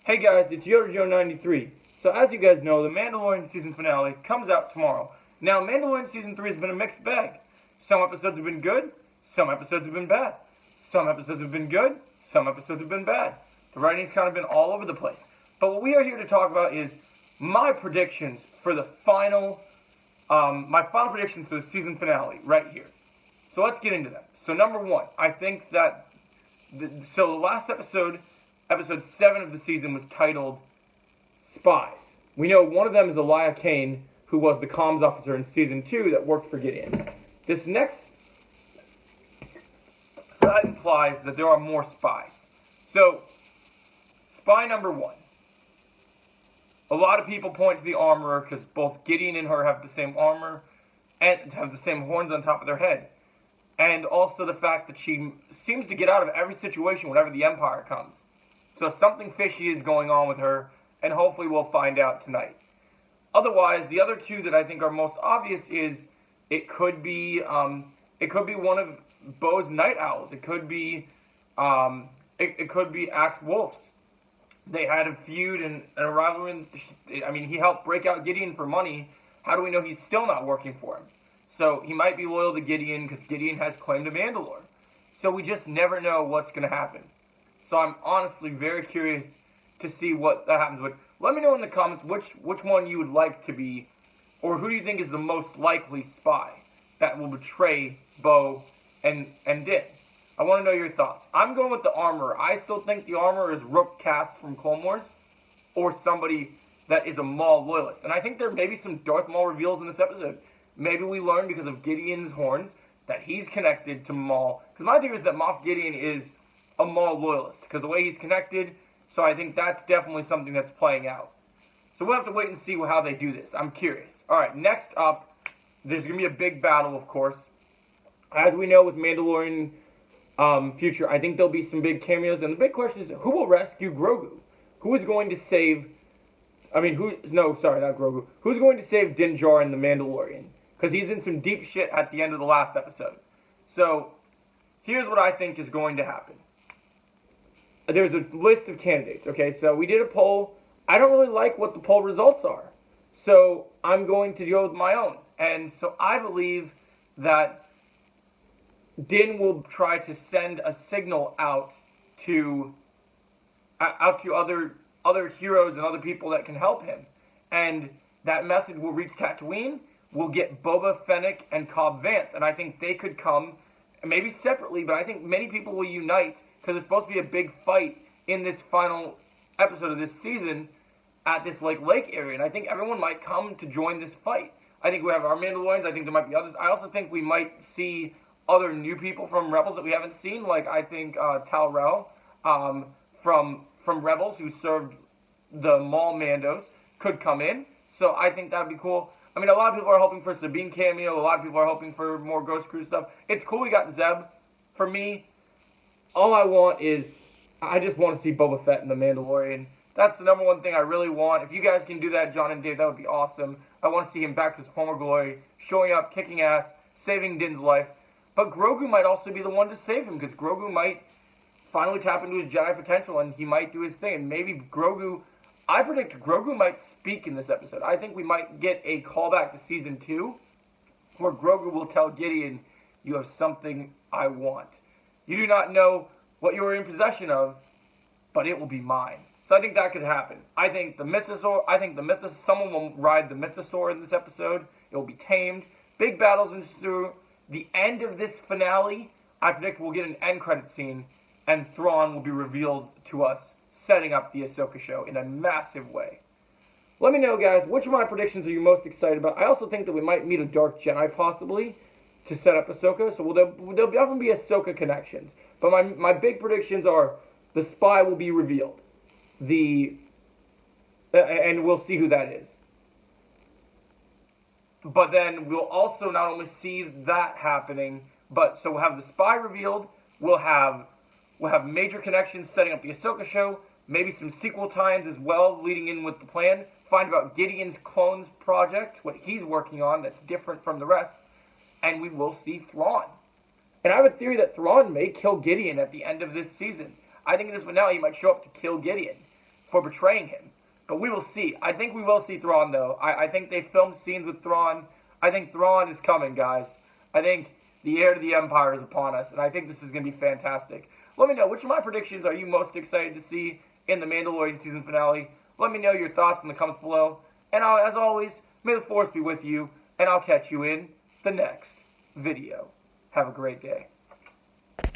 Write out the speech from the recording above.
Hey guys, it's YodaJoe93. So as you guys know, the Mandalorian season finale comes out tomorrow. Now, Mandalorian season 3 has been a mixed bag. Some episodes have been good, some episodes have been bad. Some episodes have been good, some episodes have been bad. The writing's kind of been all over the place. But what we are here to talk about is my predictions for the final, my final predictions for the season finale, right here. So let's get into them. So number one, I think that, the last episode, episode 7 of the season was titled Spies. We know one of them is Elia Kane, who was the comms officer in season 2 that worked for Gideon. This next, that implies that there are more spies. So, spy number 1. A lot of people point to the armorer because both Gideon and her have the same armor and have the same horns on top of their head. And also the fact that she seems to get out of every situation whenever the Empire comes. So something fishy is going on with her, and hopefully we'll find out tonight. Otherwise, the other two that I think are most obvious is it could be one of Bo's night owls. It could be Axe Wolves. They had a feud and a rivalry. He helped break out Gideon for money. How do we know he's still not working for him? So he might be loyal to Gideon because Gideon has claim to Mandalore. So we just never know what's going to happen. So I'm honestly very curious to see what that happens. But let me know in the comments which one you would like to be, or who do you think is the most likely spy that will betray Bo and Din. I want to know your thoughts. I'm going with the armorer. I still think the armorer is Rook Cast from Clone Wars, or somebody that is a Maul loyalist. And I think there may be some Darth Maul reveals in this episode. Maybe we learn because of Gideon's horns that he's connected to Maul. Because my theory is that Moff Gideon is a Maul loyalist because the way he's connected. So I think that's definitely something that's playing out. So we'll have to wait and see how they do this. I'm curious. All right, next up, there's going to be a big battle, of course. As we know with Mandalorian future, I think there'll be some big cameos. And the big question is, who will rescue Grogu? Who is going to save... not Grogu. Who's going to save Din Djarin the Mandalorian? Because he's in some deep shit at the end of the last episode. So, here's what I think is going to happen. There's a list of candidates, okay? So, we did a poll. I don't really like what the poll results are. So, I'm going to go with my own. And so, I believe that Din will try to send a signal out to other heroes and other people that can help him. And that message will reach Tatooine. We'll get Boba Fennec and Cobb Vanth. And I think they could come, maybe separately, but I think many people will unite because it's supposed to be a big fight in this final episode of this season at this lake area. And I think everyone might come to join this fight. I think we have our Mandalorians. I think there might be others. I also think we might see other new people from Rebels that we haven't seen. Like I think Tal Rel from Rebels, who served the Maul Mandos, could come in. So I think that would be cool. I mean, a lot of people are hoping for Sabine cameo. A lot of people are hoping for more Ghost Crew stuff. It's cool we got Zeb. For me, all I want is, I just want to see Boba Fett in The Mandalorian. That's the number one thing I really want. If you guys can do that, John and Dave, that would be awesome. I want to see him back to his former glory, showing up, kicking ass, saving Din's life. But Grogu might also be the one to save him, because Grogu might finally tap into his Jedi potential, and he might do his thing. And maybe I predict Grogu might speak in this episode. I think we might get a callback to Season 2, where Grogu will tell Gideon, "You have something I want. You do not know what you are in possession of, but it will be mine." So I think that could happen. I think someone will ride the Mythosaur in this episode. It will be tamed. Big battles ensue. The end of this finale, I predict we'll get an end credit scene, and Thrawn will be revealed to us, setting up the Ahsoka show in a massive way. Let me know, guys, which of my predictions are you most excited about? I also think that we might meet a Dark Jedi, possibly, to set up Ahsoka, so there'll definitely be Ahsoka connections. But my big predictions are the spy will be revealed. And we'll see who that is. But then we'll also not only see that happening, so we'll have the spy revealed, we'll have major connections setting up the Ahsoka show, maybe some sequel tie-ins as well leading in with the plan, find about Gideon's clones project, what he's working on that's different from the rest, and we will see Thrawn. And I have a theory that Thrawn may kill Gideon at the end of this season. I think in this finale he might show up to kill Gideon. for betraying him. But we will see. I think we will see Thrawn, though. I think they filmed scenes with Thrawn. I think Thrawn is coming, guys. I think the heir to the Empire is upon us, and I think this is going to be fantastic. Let me know, which of my predictions are you most excited to see in the Mandalorian season finale? Let me know your thoughts in the comments below. And as always, may the Force be with you, and I'll catch you in the next video. Have a great day.